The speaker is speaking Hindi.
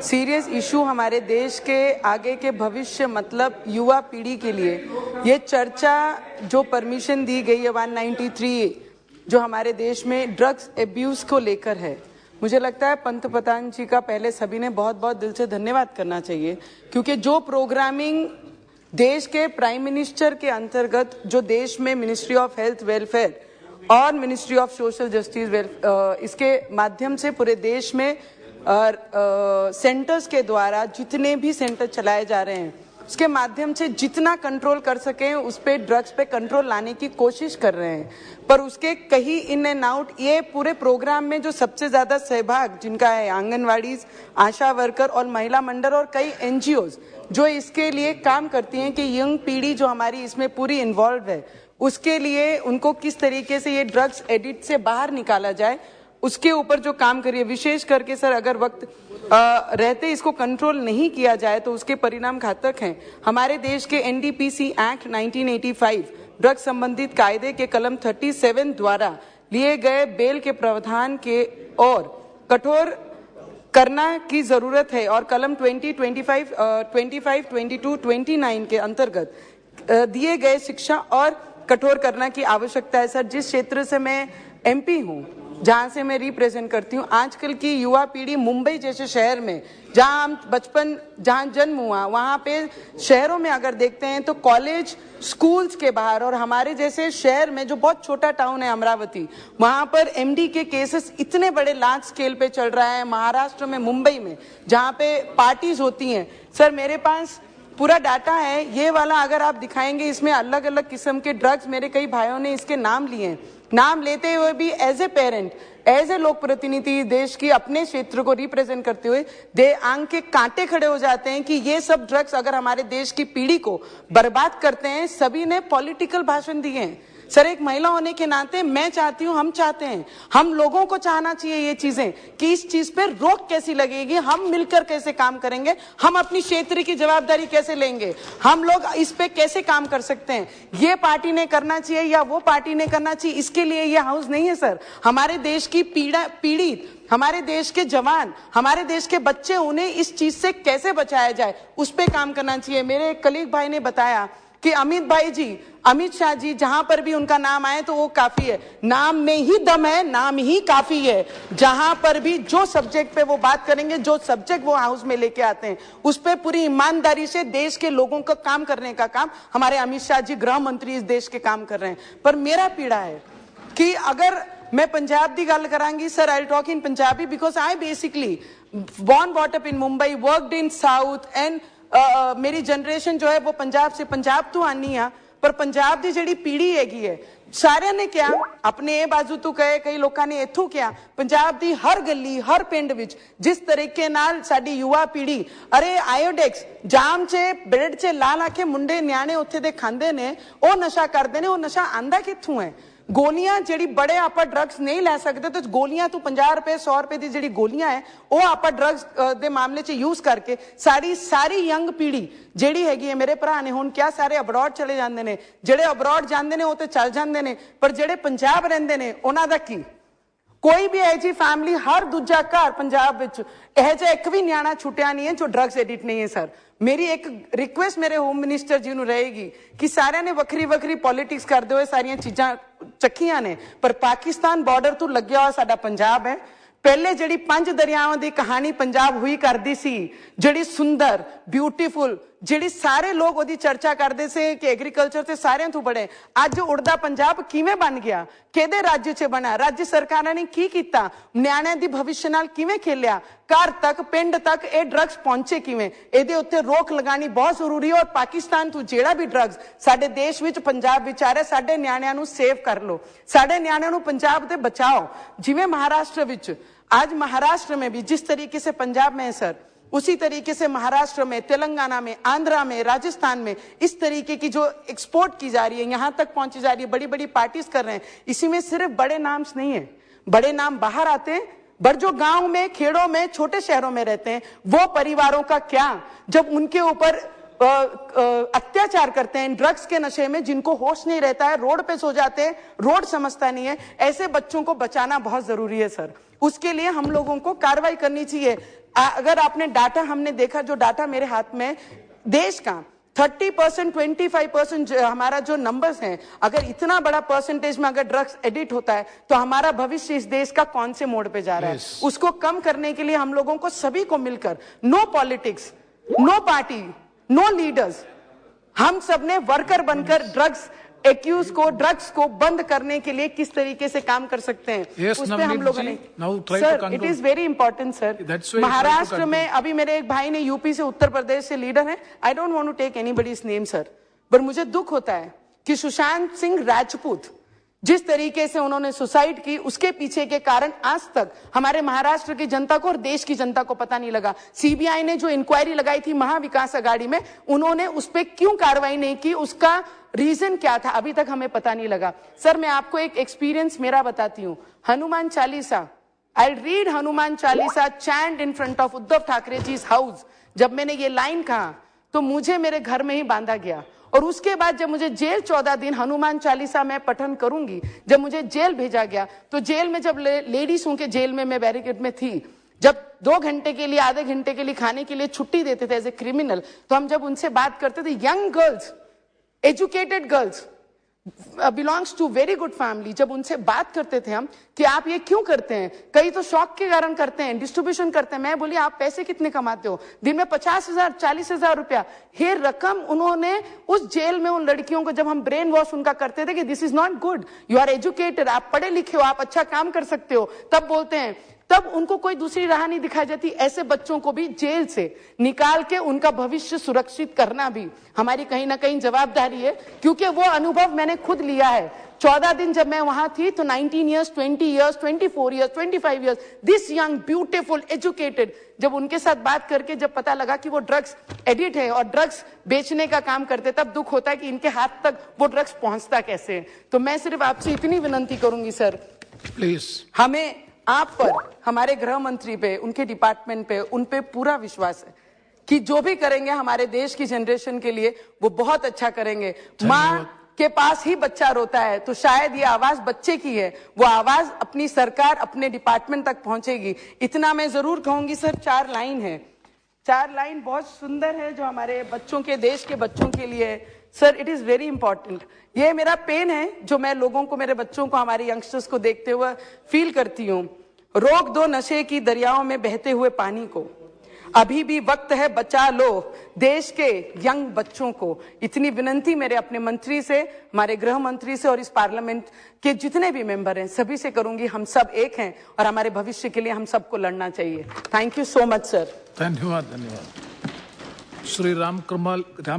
सीरियस इशू हमारे देश के आगे के भविष्य मतलब युवा पीढ़ी के लिए ये चर्चा जो परमिशन दी गई है 193 जो हमारे देश में ड्रग्स एब्यूज को लेकर है, मुझे लगता है पंतप्रधान जी का पहले सभी ने बहुत बहुत दिल से धन्यवाद करना चाहिए, क्योंकि जो प्रोग्रामिंग देश के प्राइम मिनिस्टर के अंतर्गत जो देश में मिनिस्ट्री ऑफ हेल्थ वेलफेयर और मिनिस्ट्री ऑफ सोशल जस्टिस इसके माध्यम से पूरे देश में सेंटर्स के द्वारा जितने भी सेंटर चलाए जा रहे हैं उसके माध्यम से जितना कंट्रोल कर सकें उस पे ड्रग्स पे कंट्रोल लाने की कोशिश कर रहे हैं, पर उसके कहीं इन एंड आउट ये पूरे प्रोग्राम में जो सबसे ज्यादा सहभाग जिनका है आंगनवाड़ी, आशा वर्कर और महिला मंडल और कई एनजीओज जो इसके लिए काम करती हैं कि यंग पीढ़ी जो हमारी इसमें पूरी इन्वॉल्व है उसके लिए उनको किस तरीके से ये ड्रग्स एडिक्ट से बाहर निकाला जाए उसके ऊपर जो काम करिए। विशेष करके सर अगर वक्त रहते इसको कंट्रोल नहीं किया जाए तो उसके परिणाम घातक हैं। हमारे देश के एनडीपीसी एक्ट 1985 ड्रग्स संबंधित कायदे के कलम 37 द्वारा लिए गए बेल के प्रावधान के और कठोर करना की जरूरत है और कलम 20, 25, 22, 29 के अंतर्गत दिए गए शिक्षा और कठोर करना की आवश्यकता है। सर जिस क्षेत्र से मैं एमपी हूँ, जहां से मैं रिप्रेजेंट करती हूँ, आजकल की युवा पीढ़ी मुंबई जैसे शहर में जहां हम बचपन जहां जन्म हुआ वहां पे शहरों में अगर देखते हैं तो कॉलेज स्कूल्स के बाहर और हमारे जैसे शहर में जो बहुत छोटा टाउन है अमरावती, वहां पर एमडी के केसेस इतने बड़े लार्ज स्केल पे चल रहा है। महाराष्ट्र में मुंबई में जहां पे पार्टीज होती हैं, सर मेरे पास पूरा डाटा है ये वाला, अगर आप दिखाएंगे इसमें अलग अलग किस्म के ड्रग्स, मेरे कई भाइयों ने इसके नाम लिए हैं, नाम लेते हुए भी as a parent, as a लोक प्रतिनिधि देश की अपने क्षेत्र को रिप्रेजेंट करते हुए दे आंख के कांटे खड़े हो जाते हैं कि ये सब ड्रग्स अगर हमारे देश की पीढ़ी को बर्बाद करते हैं। सभी ने पॉलिटिकल भाषण दिए हैं। सर एक महिला होने के नाते मैं चाहती हूं, हम चाहते हैं, हम लोगों को चाहना चाहिए ये चीजें कि इस चीज पे रोक कैसी लगेगी, हम मिलकर कैसे काम करेंगे, हम अपनी क्षेत्र की जवाबदारी कैसे लेंगे, हम लोग इस पे कैसे काम कर सकते हैं। ये पार्टी ने करना चाहिए या वो पार्टी ने करना चाहिए, इसके लिए ये हाउस नहीं है सर। हमारे देश की पीढ़ी, हमारे देश के जवान, हमारे देश के बच्चे, उन्हें इस चीज से कैसे बचाया जाए उस पे काम करना चाहिए। मेरे एक कलीग भाई ने बताया कि अमित शाह जी जहां पर भी उनका नाम आए तो वो काफी है, नाम में ही दम है, नाम ही काफी है। जहां पर भी जो सब्जेक्ट पे वो बात करेंगे, जो सब्जेक्ट वो हाउस में लेके आते हैं उस पे पूरी ईमानदारी से देश के लोगों का काम करने का काम हमारे अमित शाह जी गृह मंत्री इस देश के काम कर रहे हैं। पर मेरा पीड़ा है कि अगर मैं पंजाब की गल करांगी, sir I talk in Punjabi because I basically born bought up in Mumbai, worked in south and मेरी जनरेशन जो है वो पंजाब से, पंजाब तो आनी आ पर पंजाब की जिहड़ी पीढ़ी हैगी है सारिਆਂ ने क्या अपने ए बाजू तो कहे, कई लोगों ने इथों क्या पंजाब की हर गली हर पिंड विच जिस तरीके नाल साडी युवा पीढ़ी अरे आयोडेक्स जाम च ब्रेड च ला ला के मुंडे न्याणे उत्थे दे खांदे ने, ओ नशा करदे ने, ओ नशा आंदा कित्थों है। गोलियां जिहड़ी बड़े आप ड्रग्स नहीं लै सकते तो गोलियां तो 50 रुपए 100 रुपए की जिहड़ी गोलियां है वो आप ड्रग्स दे मामले च यूज करके सारी यंग पीढ़ी जिहड़ी हैगी है, मेरे भरा ने हुण क्या सारे अब्रॉड चले जांदे ने, जिहड़े अब्रॉड जांदे ने वो तो चल जांदे ने, पर जिहड़े पंजाब रहिंदे ने उन्हां दा की कोई भी ऐसी फैमिली हर दूजा घर पंजाब विच यह जिहा एक भी न्याणा छुट्टिया नहीं है जो ड्रग्स एडिक्ट नहीं है। सर मेरी एक रिक्वेस्ट मेरे होम मिनिस्टर जी नूं रहेगी कि सारिਆਂ ने वक्री वक्री पॉलिटिक्स करते हुए सारियां चीज़ां चखियां ने, पर पाकिस्तान बॉर्डर तो लग्या हुआ साडा पंजाब है। पहले जिहड़ी 5 दरियावां की कहानी पंजाब हुई करती सी, जिहड़ी सुंदर ब्यूटीफुल, जिहड़ी सारे लोग ओदी चर्चा करते से कि एग्रीकल्चर से सारिਆਂ तो बड़े, अज उड़दा पंजाब किवें बन गया, किहदे राज्य च बना, राज्य सरकारां ने की कीता, न्याणिਆਂ दी भविष्य नाल किवें खेलिया, घर तक पिंड तक ये ड्रग्स पहुंचे किवें, इहदे उत्ते रोक लगानी बहुत जरूरी है। और पाकिस्तान तो जिहड़ा भी ड्रग्स साडे देश विच पंजाब विच आ रहा, साडे न्याणिਆਂ नूं सेव कर लो, साडे न्याणिਆਂ नूं पंजाब ते बचाओ। जिवें महाराष्ट्र विच आज महाराष्ट्र में भी जिस तरीके से पंजाब में है सर, उसी तरीके से महाराष्ट्र में, तेलंगाना में, आंध्रा में, राजस्थान में इस तरीके की जो एक्सपोर्ट की जा रही है, यहां तक पहुंची जा रही है, बड़ी बड़ी पार्टीज कर रहे हैं। इसी में सिर्फ बड़े नाम नहीं है, बड़े नाम बाहर आते हैं, पर जो गांव में, खेड़ों में, छोटे शहरों में रहते हैं वो परिवारों का क्या, जब उनके ऊपर अत्याचार करते हैं ड्रग्स के नशे में, जिनको होश नहीं रहता है, रोड पे सो जाते हैं, रोड समझता नहीं है, ऐसे बच्चों को बचाना बहुत जरूरी है सर। उसके लिए हम लोगों को कार्रवाई करनी चाहिए। अगर आपने डाटा, हमने देखा जो डाटा मेरे हाथ में, देश का 30%, 25% हमारा जो नंबर्स हैं, अगर इतना बड़ा परसेंटेज में अगर ड्रग्स एडिट होता है तो हमारा भविष्य इस देश का कौन से मोड़ पे जा रहा है? उसको कम करने के लिए हम लोगों को सभी को मिलकर, no politics, no party, no leaders, हम सब ने वर्कर बनकर ड्रग्स एक्यूज को, ड्रग्स को बंद करने के लिए किस तरीके से काम कर सकते हैं, उस पे हम लोगों ने। Sir, it is very important sir. Maharashtra में अभी मेरे एक भाई ने, यूपी से, उत्तर प्रदेश से लीडर है, I don't want to take anybody's name sir, पर मुझे दुख होता है कि सुशांत सिंह राजपूत जिस तरीके से उन्होंने सुसाइड की, उसके पीछे के कारण आज तक हमारे महाराष्ट्र की जनता को और देश की जनता को पता नहीं लगा। सीबीआई ने जो इंक्वायरी लगाई थी महाविकास अघाड़ी में, उन्होंने उस पर क्यों कार्रवाई नहीं की, उसका रीजन क्या था, अभी तक हमें पता नहीं लगा। सर, मैं आपको एक एक्सपीरियंस मेरा बताती हूँ। Hanuman Chalisa, I read Hanuman Chalisa chant in front of Uddhav Thackeray ji house. जब मैंने ये लाइन कहा तो मुझे मेरे घर में ही बांधा गया, और उसके बाद जब मुझे जेल 14 दिन हनुमान चालीसा में पठन करूंगी, जब मुझे जेल भेजा गया, तो जेल में जब लेडीज के जेल में मैं बैरिकेड में थी, जब 2 घंटे के लिए, आधे घंटे के लिए खाने के लिए छुट्टी देते थे एज ए क्रिमिनल, तो हम जब उनसे बात करते थे, young girls, educated girls, belongs to very good family, जब उनसे बात करते थे हम कि आप ये क्यों करते हैं, कई तो शौक के कारण करते हैं, डिस्ट्रीब्यूशन करते हैं। मैं बोली, आप पैसे कितने कमाते हो? दिन में 50,000, 40,000 रुपया। ये रकम उन्होंने उस जेल में उन लड़कियों को, जब हम ब्रेन वॉश उनका करते थे कि this is not good, you are educated, आप पढ़े लिखे हो, आप अच्छा काम कर सकते हो, तब बोलते हैं, तब उनको कोई दूसरी राह नहीं दिखाई जाती। ऐसे बच्चों को भी जेल से निकाल के उनका भविष्य सुरक्षित करना भी हमारी कहीं ना कहीं जवाबदारी है, क्योंकि वो अनुभव मैंने खुद लिया है। 14 दिन जब मैं वहां थी तो 19 years, 20 years, 24 years, 25 years, this young beautiful educated, जब उनके साथ बात करके जब पता लगा कि वो ड्रग्स एडिक्ट है और ड्रग्स बेचने का काम करते, तब दुख होता है कि इनके हाथ तक वो ड्रग्स पहुंचता कैसे है। तो मैं सिर्फ आपसे इतनी विनती करूंगी सर, प्लीज, हमें आप पर, हमारे गृह मंत्री पे, उनके डिपार्टमेंट पे, उन पे पूरा विश्वास है कि जो भी करेंगे हमारे देश की जनरेशन के लिए वो बहुत अच्छा करेंगे। माँ के पास ही बच्चा रोता है तो शायद ये आवाज बच्चे की है, वो आवाज अपनी सरकार, अपने डिपार्टमेंट तक पहुंचेगी। इतना मैं जरूर कहूंगी सर। 4 लाइन है, 4 लाइन बहुत सुंदर है जो हमारे बच्चों के, देश के बच्चों के लिए है। Sir, it is very important. ये मेरा पेन है जो मैं लोगों को, मेरे बच्चों को, हमारे यंगस्टर्स को देखते हुए फील करती हूँ। रोक दो नशे की दरियाओं में बहते हुए पानी को, अभी भी वक्त है, बचा लो देश के यंग बच्चों को। इतनी विनती मेरे अपने मंत्री से, हमारे गृह मंत्री से और इस पार्लियामेंट के जितने भी मेंबर हैं सभी से करूंगी, हम सब एक हैं और हमारे भविष्य के लिए हम सबको लड़ना चाहिए। Thank you so much sir. धन्यवाद। श्री राम कृपाल